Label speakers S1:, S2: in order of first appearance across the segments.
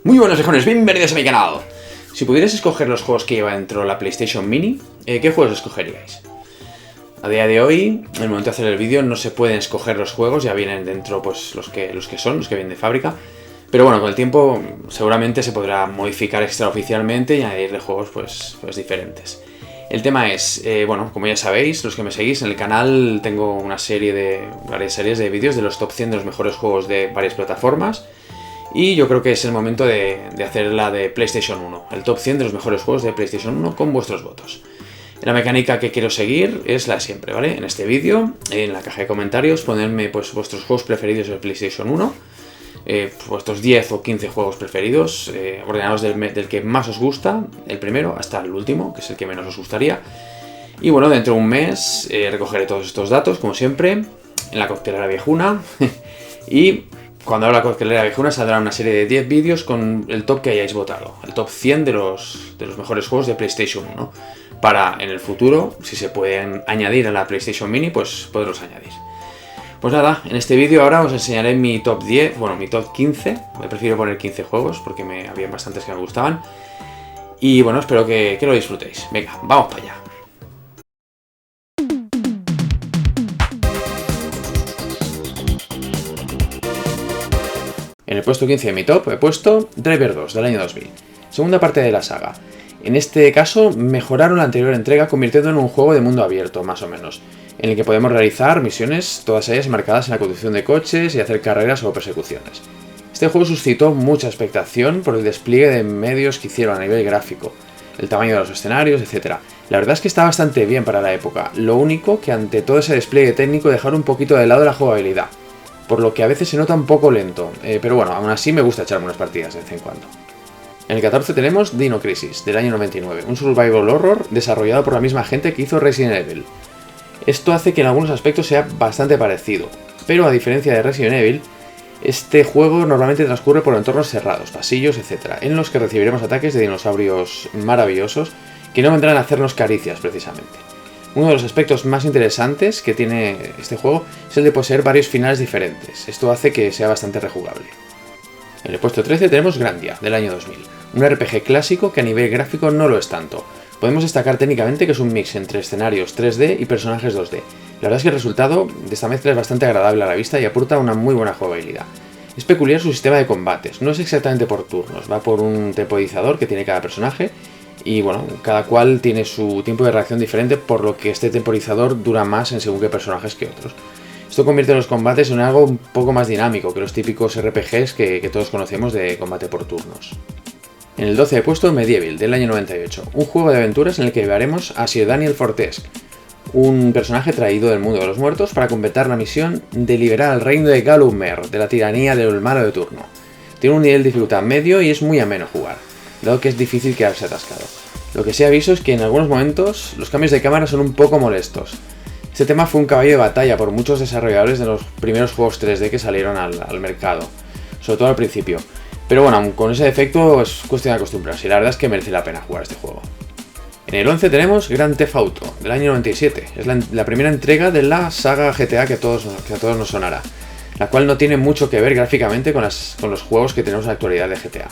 S1: Muy buenos viejones, bienvenidos a mi canal. Si pudierais escoger los juegos que lleva dentro la PlayStation Mini, ¿qué juegos escogeríais? A día de hoy, en el momento de hacer el vídeo, no se pueden escoger los juegos, ya vienen dentro pues los que vienen de fábrica. Pero bueno, con el tiempo seguramente se podrá modificar extraoficialmente y añadirle juegos pues diferentes. El tema es, bueno, como ya sabéis, los que me seguís en el canal, tengo varias series de vídeos de los top 100 de los mejores juegos de varias plataformas. Y yo creo que es el momento de hacer la de PlayStation 1, el top 100 de los mejores juegos de PlayStation 1 con vuestros votos. La mecánica que quiero seguir es la de siempre, ¿vale? En este vídeo, en la caja de comentarios, ponedme pues vuestros juegos preferidos de PlayStation 1, vuestros 10 o 15 juegos preferidos, ordenados del que más os gusta, el primero, hasta el último, que es el que menos os gustaría. Y bueno, dentro de un mes recogeré todos estos datos, como siempre, en la coctelera viejuna. Y cuando abra la coctelera viejuna saldrá una serie de 10 vídeos con el top que hayáis votado, el top 100 de los mejores juegos de PlayStation 1, para en el futuro, si se pueden añadir a la PlayStation Mini, pues poderlos añadir. Pues nada, en este vídeo ahora os enseñaré mi top 10, bueno, mi top 15, me prefiero poner 15 juegos porque había bastantes que me gustaban. Y bueno, espero que lo disfrutéis. Venga, vamos para allá. En el puesto 15 de mi top he puesto Driver 2 del año 2000, segunda parte de la saga. En este caso mejoraron la anterior entrega convirtiéndolo en un juego de mundo abierto, más o menos, en el que podemos realizar misiones, todas ellas marcadas en la conducción de coches y hacer carreras o persecuciones. Este juego suscitó mucha expectación por el despliegue de medios que hicieron a nivel gráfico, el tamaño de los escenarios, etc. La verdad es que está bastante bien para la época, lo único que ante todo ese despliegue técnico dejaron un poquito de lado la jugabilidad, por lo que a veces se nota un poco lento, pero bueno, aún así me gusta echarme unas partidas de vez en cuando. En el 14 tenemos Dino Crisis, del año 99, un survival horror desarrollado por la misma gente que hizo Resident Evil. Esto hace que en algunos aspectos sea bastante parecido, pero a diferencia de Resident Evil, este juego normalmente transcurre por entornos cerrados, pasillos, etc., en los que recibiremos ataques de dinosaurios maravillosos que no vendrán a hacernos caricias precisamente. Uno de los aspectos más interesantes que tiene este juego es el de poseer varios finales diferentes. Esto hace que sea bastante rejugable. En el puesto 13 tenemos Grandia, del año 2000, un RPG clásico que a nivel gráfico no lo es tanto. Podemos destacar técnicamente que es un mix entre escenarios 3D y personajes 2D. La verdad es que el resultado de esta mezcla es bastante agradable a la vista y aporta una muy buena jugabilidad. Es peculiar su sistema de combates, no es exactamente por turnos, va por un temporizador que tiene cada personaje. Y bueno, cada cual tiene su tiempo de reacción diferente, por lo que este temporizador dura más en según qué personajes que otros. Esto convierte los combates en algo un poco más dinámico que los típicos RPGs que todos conocemos de combate por turnos. En el 12 he puesto Medieval, del año 98, un juego de aventuras en el que veremos a Sir Daniel Fortesque, un personaje traído del mundo de los muertos para completar la misión de liberar al reino de Galumer de la tiranía del malo de turno. Tiene un nivel de dificultad medio y es muy ameno jugar, dado que es difícil quedarse atascado. Lo que sí aviso es que en algunos momentos los cambios de cámara son un poco molestos. Este tema fue un caballo de batalla por muchos desarrolladores de los primeros juegos 3D que salieron al mercado, sobre todo al principio. Pero bueno, aun con ese defecto es cuestión de acostumbrarse y la verdad es que merece la pena jugar este juego. En el 11 tenemos Grand Theft Auto, del año 97. Es la primera entrega de la saga GTA que a todos nos sonará, la cual no tiene mucho que ver gráficamente con los juegos que tenemos en la actualidad de GTA.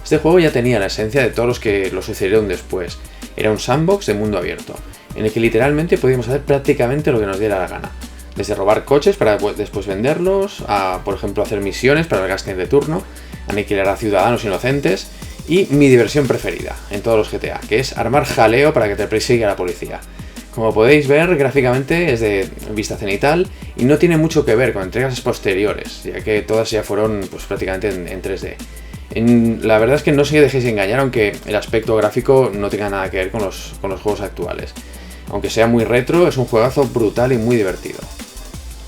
S1: Este juego ya tenía la esencia de todos los que lo sucedieron después. Era un sandbox de mundo abierto, en el que literalmente podíamos hacer prácticamente lo que nos diera la gana. Desde robar coches para después venderlos, a por ejemplo hacer misiones para el gasting de turno, aniquilar a ciudadanos inocentes y mi diversión preferida en todos los GTA, que es armar jaleo para que te persiga la policía. Como podéis ver, gráficamente es de vista cenital y no tiene mucho que ver con entregas posteriores, ya que todas ya fueron pues, prácticamente en 3D. La verdad es que no os dejéis engañar, aunque el aspecto gráfico no tenga nada que ver con los juegos actuales. Aunque sea muy retro, es un juegazo brutal y muy divertido.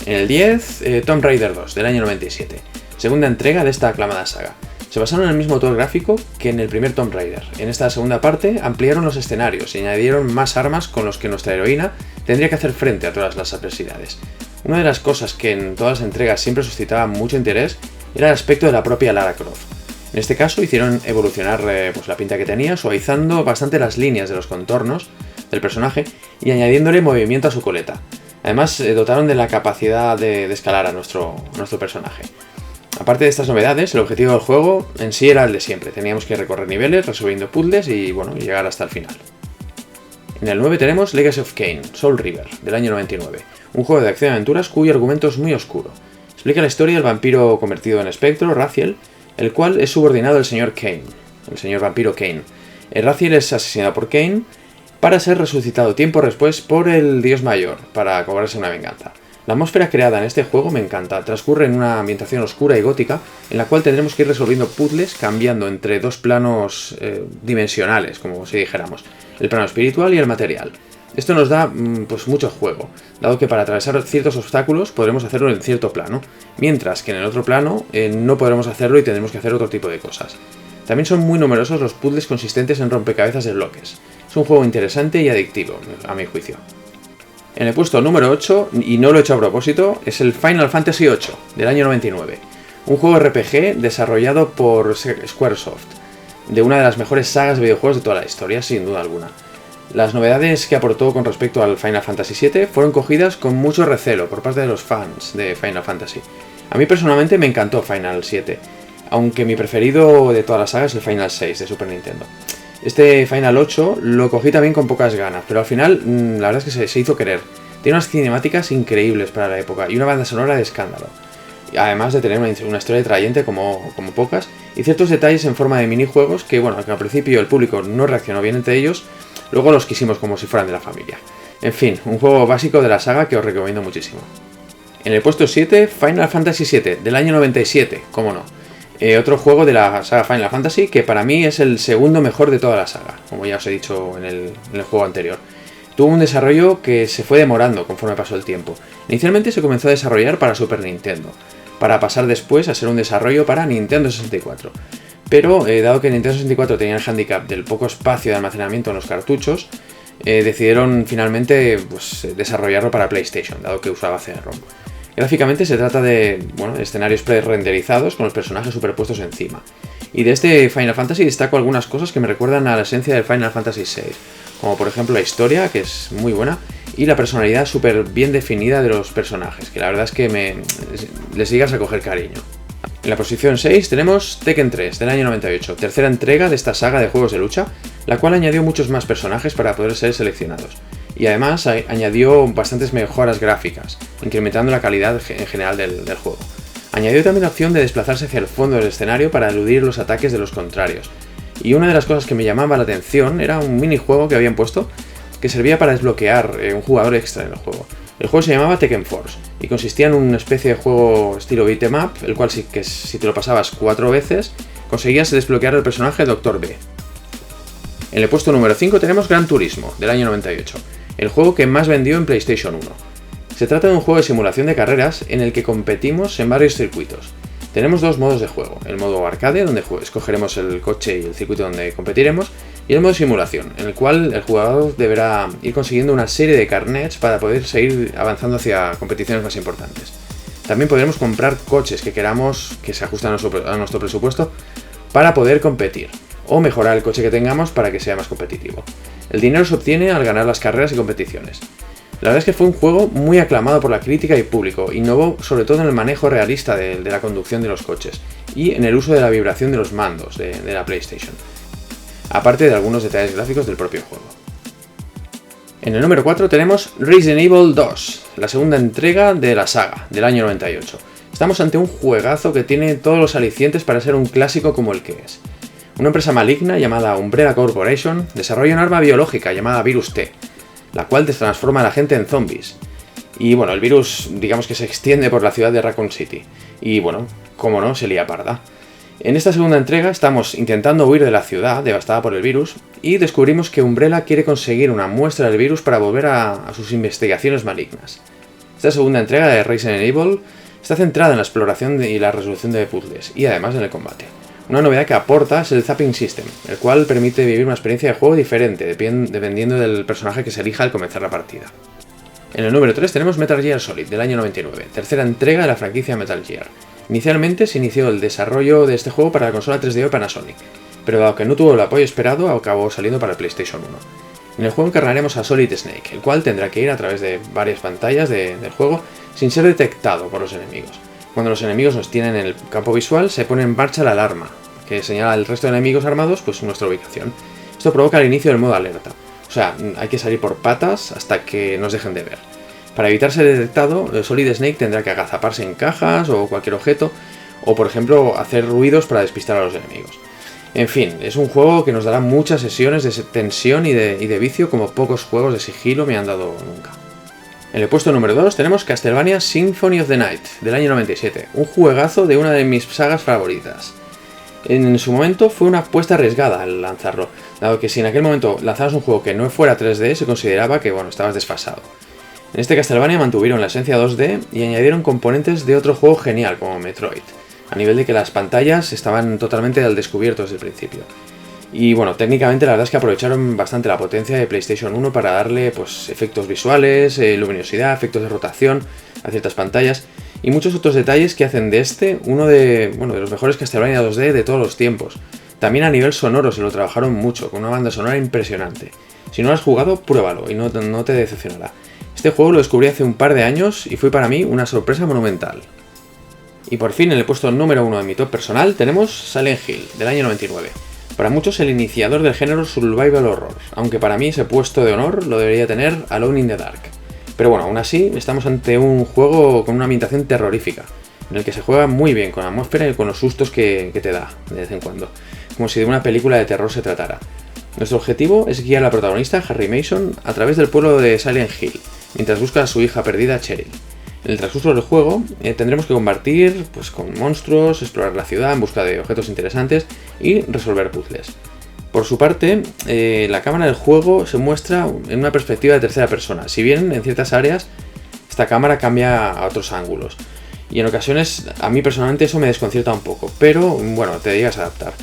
S1: En el 10, Tomb Raider 2, del año 97, segunda entrega de esta aclamada saga. Se basaron en el mismo motor gráfico que en el primer Tomb Raider. En esta segunda parte ampliaron los escenarios y añadieron más armas con los que nuestra heroína tendría que hacer frente a todas las adversidades. Una de las cosas que en todas las entregas siempre suscitaba mucho interés era el aspecto de la propia Lara Croft. En este caso hicieron evolucionar pues la pinta que tenía, suavizando bastante las líneas de los contornos del personaje y añadiéndole movimiento a su coleta. Además dotaron de la capacidad de escalar a nuestro personaje. Aparte de estas novedades, el objetivo del juego en sí era el de siempre. Teníamos que recorrer niveles, resolviendo puzzles y bueno, llegar hasta el final. En el 9 tenemos Legacy of Kain, Soul River, del año 99, un juego de acción y aventuras cuyo argumento es muy oscuro. Explica la historia del vampiro convertido en espectro, Raziel, el cual es subordinado al señor Kain, el señor vampiro Kain. Raziel es asesinado por Kain para ser resucitado tiempo después por el dios mayor, para cobrarse una venganza. La atmósfera creada en este juego me encanta, transcurre en una ambientación oscura y gótica, en la cual tendremos que ir resolviendo puzzles cambiando entre dos planos dimensionales, como si dijéramos, el plano espiritual y el material. Esto nos da pues mucho juego, dado que para atravesar ciertos obstáculos podremos hacerlo en cierto plano, mientras que en el otro plano no podremos hacerlo y tendremos que hacer otro tipo de cosas. También son muy numerosos los puzzles consistentes en rompecabezas de bloques. Es un juego interesante y adictivo, a mi juicio. En el puesto número 8, y no lo he hecho a propósito, es el Final Fantasy VIII, del año 99. Un juego RPG desarrollado por Squaresoft, de una de las mejores sagas de videojuegos de toda la historia, sin duda alguna. Las novedades que aportó con respecto al Final Fantasy VII fueron cogidas con mucho recelo por parte de los fans de Final Fantasy. A mí personalmente me encantó Final 7, aunque mi preferido de toda la saga es el Final 6 de Super Nintendo. Este Final 8 lo cogí también con pocas ganas, pero al final la verdad es que se hizo querer. Tiene unas cinemáticas increíbles para la época y una banda sonora de escándalo. Además de tener una historia atrayente como pocas, y ciertos detalles en forma de minijuegos que, bueno, que al principio el público no reaccionó bien entre ellos, luego los quisimos como si fueran de la familia. En fin, un juego básico de la saga que os recomiendo muchísimo. En el puesto 7, Final Fantasy VII, del año 97, cómo no. Otro juego de la saga Final Fantasy que para mí es el segundo mejor de toda la saga, como ya os he dicho en el juego anterior. Tuvo un desarrollo que se fue demorando conforme pasó el tiempo. Inicialmente se comenzó a desarrollar para Super Nintendo, para pasar después a ser un desarrollo para Nintendo 64. Pero, dado que Nintendo 64 tenía el handicap del poco espacio de almacenamiento en los cartuchos, decidieron finalmente pues, desarrollarlo para PlayStation, dado que usaba CD-ROM. Gráficamente se trata de escenarios pre-renderizados con los personajes superpuestos encima. Y de este Final Fantasy destaco algunas cosas que me recuerdan a la esencia del Final Fantasy VI, como por ejemplo la historia, que es muy buena, y la personalidad súper bien definida de los personajes, que la verdad es que les llegas a coger cariño. En la posición 6 tenemos Tekken 3, del año 98, tercera entrega de esta saga de juegos de lucha, la cual añadió muchos más personajes para poder ser seleccionados. Y además añadió bastantes mejoras gráficas, incrementando la calidad en general del juego. Añadió también la opción de desplazarse hacia el fondo del escenario para eludir los ataques de los contrarios. Y una de las cosas que me llamaba la atención era un minijuego que habían puesto que servía para desbloquear un jugador extra en el juego. El juego se llamaba Tekken Force y consistía en una especie de juego estilo beat'em up, el cual si te lo pasabas 4 veces conseguías desbloquear el personaje Dr. B. En el puesto número 5 tenemos Gran Turismo, del año 98, el juego que más vendió en PlayStation 1. Se trata de un juego de simulación de carreras en el que competimos en varios circuitos. Tenemos dos modos de juego, el modo arcade, donde escogeremos el coche y el circuito donde competiremos, y el modo simulación, en el cual el jugador deberá ir consiguiendo una serie de carnets para poder seguir avanzando hacia competiciones más importantes. También podremos comprar coches que queramos que se ajusten a nuestro presupuesto para poder competir, o mejorar el coche que tengamos para que sea más competitivo. El dinero se obtiene al ganar las carreras y competiciones. La verdad es que fue un juego muy aclamado por la crítica y público, innovó sobre todo en el manejo realista de la conducción de los coches y en el uso de la vibración de los mandos de la PlayStation, aparte de algunos detalles gráficos del propio juego. En el número 4 tenemos Resident Evil 2, la segunda entrega de la saga, del año 98. Estamos ante un juegazo que tiene todos los alicientes para ser un clásico como el que es. Una empresa maligna llamada Umbrella Corporation desarrolla un arma biológica llamada Virus T, la cual transforma a la gente en zombies. Y bueno, el virus digamos que se extiende por la ciudad de Raccoon City. Y bueno, como no, se lía parda. En esta segunda entrega estamos intentando huir de la ciudad devastada por el virus y descubrimos que Umbrella quiere conseguir una muestra del virus para volver a sus investigaciones malignas. Esta segunda entrega de Resident Evil está centrada en la exploración y la resolución de puzzles y además en el combate. Una novedad que aporta es el Zapping System, el cual permite vivir una experiencia de juego diferente dependiendo del personaje que se elija al comenzar la partida. En el número 3 tenemos Metal Gear Solid, del año 99, tercera entrega de la franquicia Metal Gear. Inicialmente se inició el desarrollo de este juego para la consola 3DO de Panasonic, pero dado que no tuvo el apoyo esperado, acabó saliendo para el PlayStation 1. En el juego encarnaremos a Solid Snake, el cual tendrá que ir a través de varias pantallas del juego sin ser detectado por los enemigos. Cuando los enemigos nos tienen en el campo visual, se pone en marcha la alarma, que señala al resto de enemigos armados pues nuestra ubicación. Esto provoca el inicio del modo alerta. O sea, hay que salir por patas hasta que nos dejen de ver. Para evitar ser detectado, Solid Snake tendrá que agazaparse en cajas o cualquier objeto, o por ejemplo hacer ruidos para despistar a los enemigos. En fin, es un juego que nos dará muchas sesiones de tensión y de vicio como pocos juegos de sigilo me han dado nunca. En el puesto número 2 tenemos Castlevania Symphony of the Night, del año 97, un juegazo de una de mis sagas favoritas. En su momento fue una apuesta arriesgada al lanzarlo, dado que si en aquel momento lanzabas un juego que no fuera 3D se consideraba que estabas desfasado. En este Castlevania mantuvieron la esencia 2D y añadieron componentes de otro juego genial como Metroid, a nivel de que las pantallas estaban totalmente al descubierto desde el principio. Y bueno, técnicamente la verdad es que aprovecharon bastante la potencia de PlayStation 1 para darle pues efectos visuales, luminosidad, efectos de rotación a ciertas pantallas y muchos otros detalles que hacen de este uno de los mejores Castlevania 2D de todos los tiempos. También a nivel sonoro se lo trabajaron mucho, con una banda sonora impresionante. Si no lo has jugado, pruébalo y no te decepcionará. Este juego lo descubrí hace un par de años y fue para mí una sorpresa monumental. Y por fin en el puesto número 1 de mi top personal tenemos Silent Hill, del año 99. Para muchos el iniciador del género survival horror, aunque para mí ese puesto de honor lo debería tener Alone in the Dark. Pero bueno, aún así estamos ante un juego con una ambientación terrorífica, en el que se juega muy bien con la atmósfera y con los sustos que te da de vez en cuando, como si de una película de terror se tratara. Nuestro objetivo es guiar a la protagonista, Harry Mason, a través del pueblo de Silent Hill, mientras busca a su hija perdida, Cheryl. En el transcurso del juego tendremos que combatir con monstruos, explorar la ciudad en busca de objetos interesantes y resolver puzzles. Por su parte, la cámara del juego se muestra en una perspectiva de tercera persona, si bien en ciertas áreas esta cámara cambia a otros ángulos. Y en ocasiones a mí personalmente eso me desconcierta un poco, pero bueno, te llegas a adaptar.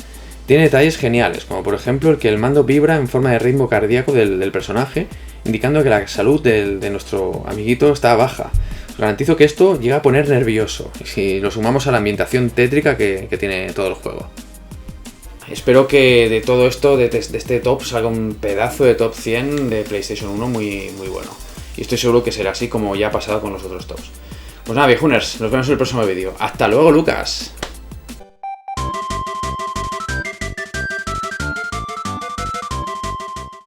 S1: Tiene detalles geniales, como por ejemplo el que el mando vibra en forma de ritmo cardíaco del personaje, indicando que la salud de nuestro amiguito está baja. Os garantizo que esto llega a poner nervioso, si lo sumamos a la ambientación tétrica que tiene todo el juego. Espero que de todo esto, de este top, salga un pedazo de top 100 de PlayStation 1 muy, muy bueno. Y estoy seguro que será así como ya ha pasado con los otros tops. Pues nada, viejuners, nos vemos en el próximo vídeo. ¡Hasta luego, Lucas!